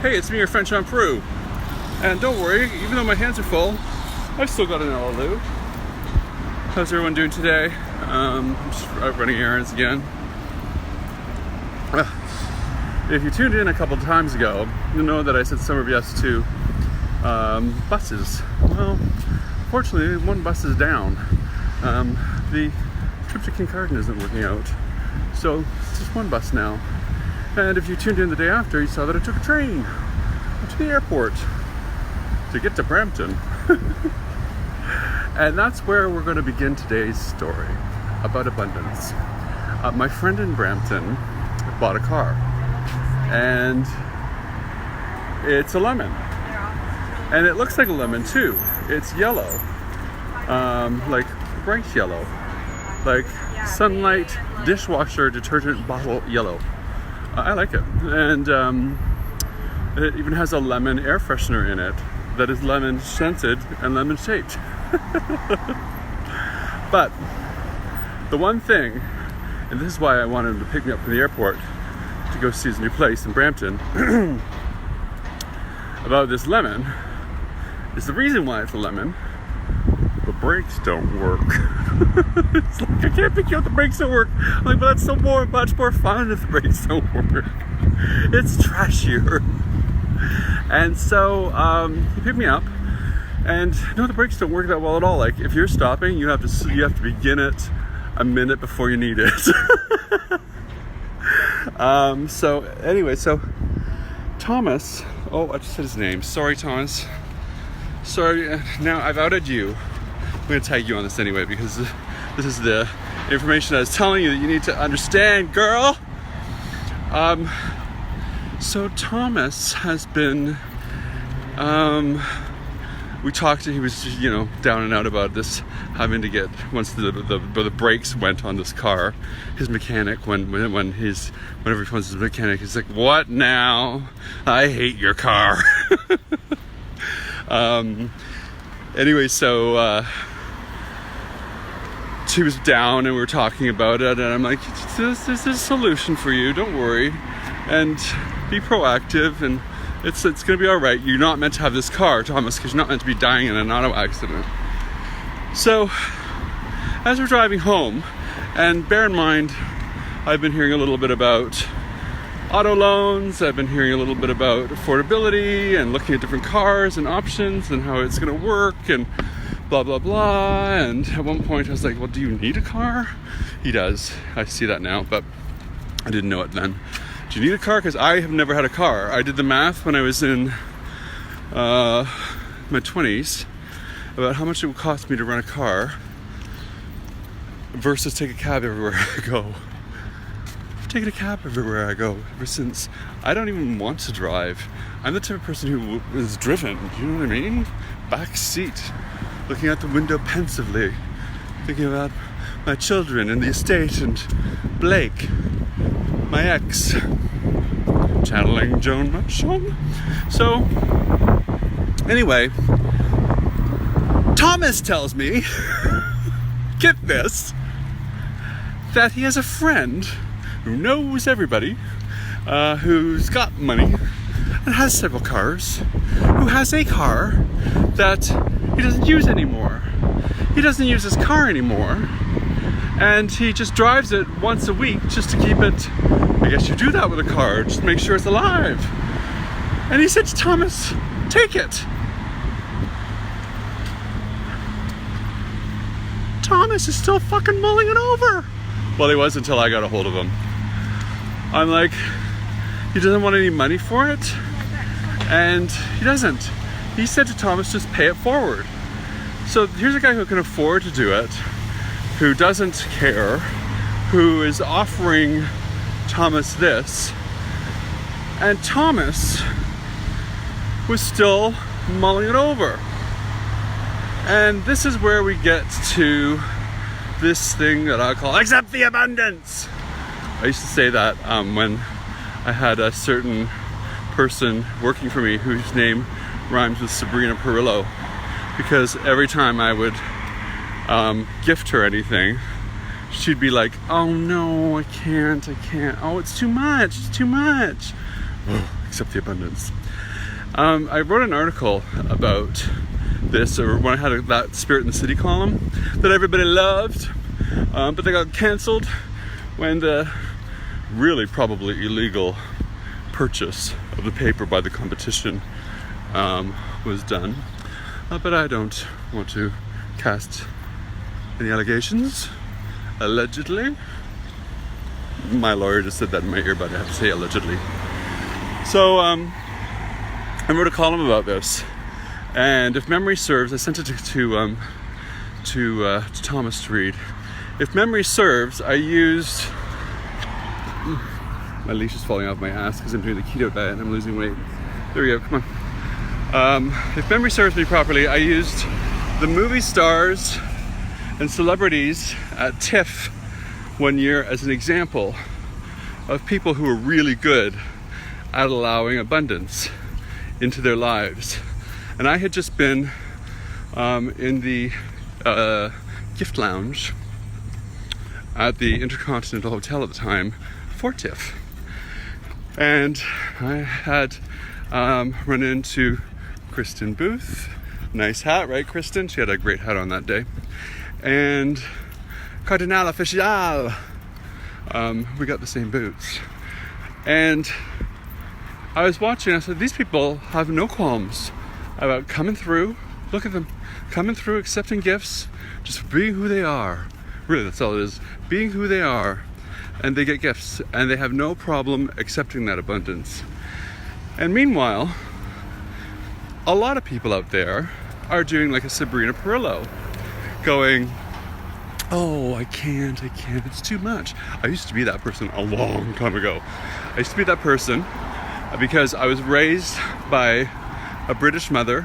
Hey, it's me, your friend Sean Peru. And don't worry, even though my hands are full, I've still got an Alaloo. How's everyone doing today? I'm just out running errands again. If you tuned in a couple times ago, you'll know that I said summer yes to buses. Well, fortunately, one bus is down. The trip to Kincardine isn't working out. So it's just one bus now. And if you tuned in the day after, you saw that I took a train to the airport to get to Brampton. And that's where we're going to begin today's story about abundance. My friend in Brampton bought a car, and it's a lemon. And it looks like a lemon too. It's yellow, like bright yellow, like sunlight dishwasher detergent bottle yellow. I like it. And it even has a lemon air freshener in it that is lemon scented and lemon shaped. But the one thing, and this is why I wanted him to pick me up from the airport to go see his new place in Brampton, about this lemon, is the reason why it's a lemon. The brakes don't work. It's like, I can't pick you up, the brakes don't work. I'm like, but that's so much more fun if the brakes don't work. It's trashier. And so he picked me up, and no, the brakes don't work that well at all. Like, if you're stopping, you have to begin it a minute before you need it. So anyway, so Thomas, I just said his name. Sorry, Thomas. Sorry, now I've outed you. I'm going to tag you on this anyway, because this is the information I was telling you that you need to understand, girl. So Thomas has been, we talked to, he was, down and out about this, having to get, once the brakes went on this car, his mechanic, whenever he phones his mechanic, he's like, what now? I hate your car. Anyway, so she was down and we were talking about it, and I'm like, there's a solution for you, don't worry, and be proactive, and it's gonna be all right. You're not meant to have this car, Thomas, because you're not meant to be dying in an auto accident. So as we're driving home, and bear in mind, I've been hearing a little bit about auto loans, I've been hearing a little bit about affordability and looking at different cars and options and how it's going to work and blah blah blah. And at one point I was like, well, do you need a car? He does. I see that now, but I didn't know it then. Do you need a car? Because I have never had a car. I did the math when I was in my 20s about how much it would cost me to rent a car versus take a cab everywhere I go. Taking a cab everywhere I go ever since. I don't even want to drive. I'm the type of person who is driven, you know what I mean? Back seat, looking out the window pensively, thinking about my children and the estate and Blake, my ex, channeling Joan Muchon. So anyway, Thomas tells me, get this, that he has a friend who knows everybody, who's got money and has several cars, who has a car that he doesn't use anymore. He doesn't use his car anymore, and he just drives it once a week just to keep it. I guess you do that with a car, just make sure it's alive. And he said to Thomas, take it. Thomas is still fucking mulling it over. Well, he was until I got a hold of him. I'm like, he doesn't want any money for it, and he doesn't. He said to Thomas, just pay it forward. So here's a guy who can afford to do it, who doesn't care, who is offering Thomas this, and Thomas was still mulling it over. And this is where we get to this thing that I call accept the abundance. I used to say that when I had a certain person working for me whose name rhymes with Sabrina Perillo, because every time I would gift her anything, she'd be like, oh no, I can't, oh, it's too much, accept the abundance. I wrote an article about this, or when I had that Spirit in the City column that everybody loved, but they got cancelled when the really probably illegal purchase of the paper by the competition was done. But I don't want to cast any allegations. Allegedly. My lawyer just said that in my ear, but I have to say allegedly. So I wrote a column about this, and if memory serves, I sent it to Thomas to read. If memory serves, I used... My leash is falling off my ass because I'm doing the keto diet and I'm losing weight. There we go, come on. If memory serves me properly, I used the movie stars and celebrities at TIFF one year as an example of people who are really good at allowing abundance into their lives. And I had just been in the gift lounge at the Intercontinental Hotel at the time for TIFF. And I had run into Kristen Booth. Nice hat, right, Kristen? She had a great hat on that day. And Cardinal Official. We got the same boots. And I was watching, I said, these people have no qualms about coming through. Look at them, coming through, accepting gifts, just being who they are. Really, that's all it is. Being who they are. And they get gifts. And they have no problem accepting that abundance. And meanwhile, a lot of people out there are doing like a Sabrina Perillo. Going, oh, I can't, it's too much. I used to be that person a long time ago. I used to be that person because I was raised by a British mother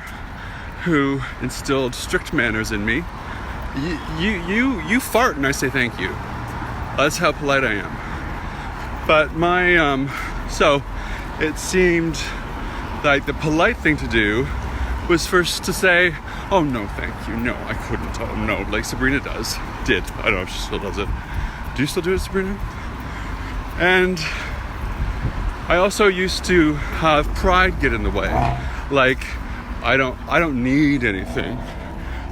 who instilled strict manners in me. You fart and I say thank you. That's how polite I am. But so it seemed like the polite thing to do was first to say, oh no, thank you, no, I couldn't, oh no, like Sabrina did. I don't know if she still does it. Do you still do it, Sabrina? And I also used to have pride get in the way. Like, I don't need anything.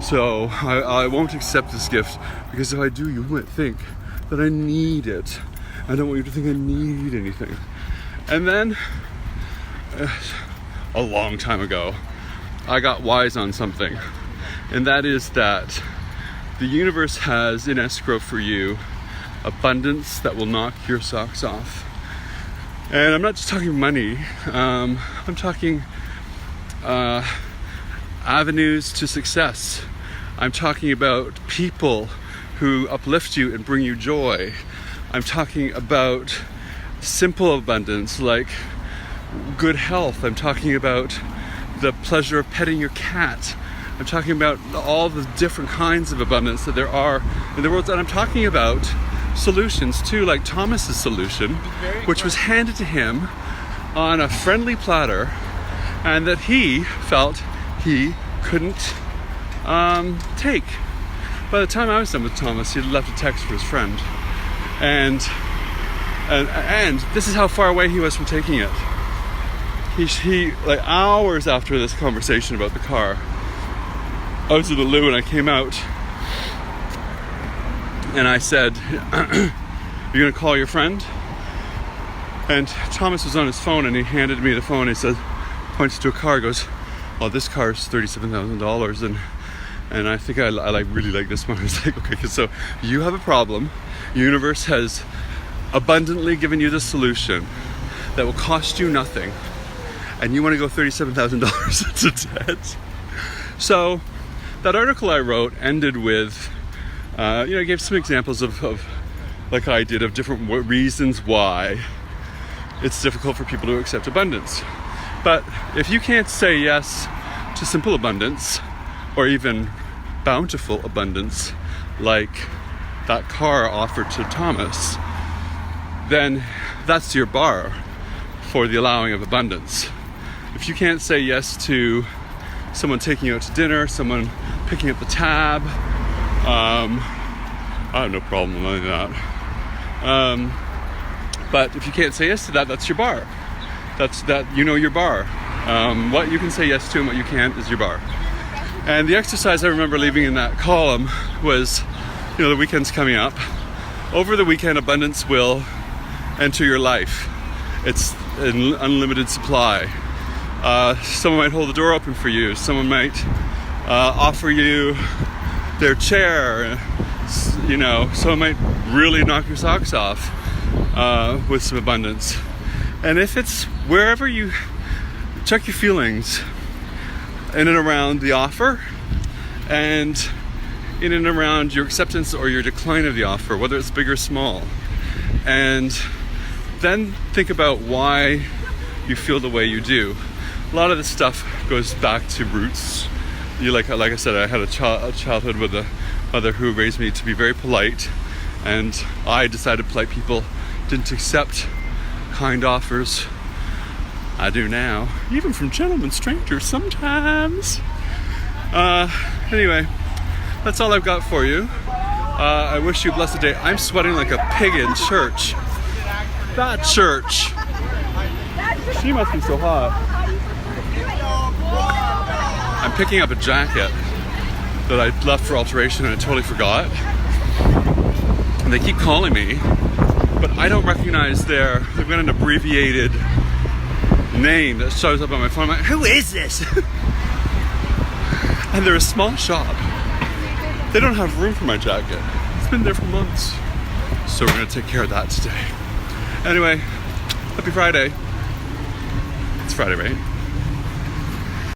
So I won't accept this gift because if I do, you might think that I need it. I don't want you to think I need anything. And then, a long time ago, I got wise on something. And that is that the universe has in escrow for you abundance that will knock your socks off. And I'm not just talking money. I'm talking avenues to success. I'm talking about people who uplift you and bring you joy. I'm talking about simple abundance like good health. I'm talking about the pleasure of petting your cat. I'm talking about all the different kinds of abundance that there are in the world. And I'm talking about solutions too, like Thomas's solution, which was handed to him on a friendly platter and that he felt he couldn't take. By the time I was done with Thomas, he had left a text for his friend. And this is how far away he was from taking it. He like hours after this conversation about the car, I was at the loo and I came out and I said, you're gonna call your friend? And Thomas was on his phone and he handed me the phone. He said, points to a car, goes, well, this car is $37,000 and I think I really like this one. I was like, okay, so you have a problem. The universe has abundantly given you the solution that will cost you nothing. And you want to go $37,000 into debt. So that article I wrote ended with, I gave some examples of like I did, of different reasons why it's difficult for people to accept abundance. But if you can't say yes to simple abundance, or even bountiful abundance, like that car offered to Thomas, then that's your bar for the allowing of abundance. If you can't say yes to someone taking you out to dinner, someone picking up the tab, I have no problem with any of that. But if you can't say yes to that, that's your bar. That's that, you know, your bar. What you can say yes to and what you can't is your bar. And the exercise I remember leaving in that column was, you know, the weekend's coming up. Over the weekend, abundance will enter your life. It's an unlimited supply. Someone might hold the door open for you. Someone might offer you their chair. You know, someone might really knock your socks off with some abundance. And if it's wherever you check your feelings in and around the offer and in and around your acceptance or your decline of the offer, whether it's big or small, and then think about why you feel the way you do. A lot of this stuff goes back to roots. Like I said, I had a childhood with a mother who raised me to be very polite, and I decided polite people didn't accept kind offers. I do now, even from gentlemen strangers sometimes. Anyway, that's all I've got for you. I wish you a blessed day. I'm sweating like a pig in church. That church. She must be so hot. I'm picking up a jacket that I left for alteration and I totally forgot. And they keep calling me, but I don't recognize they've got an abbreviated name that shows up on my phone. I'm like, who is this? And they're a small shop. They don't have room for my jacket. It's been there for months. So we're gonna take care of that today. Anyway, happy Friday. It's Friday, right?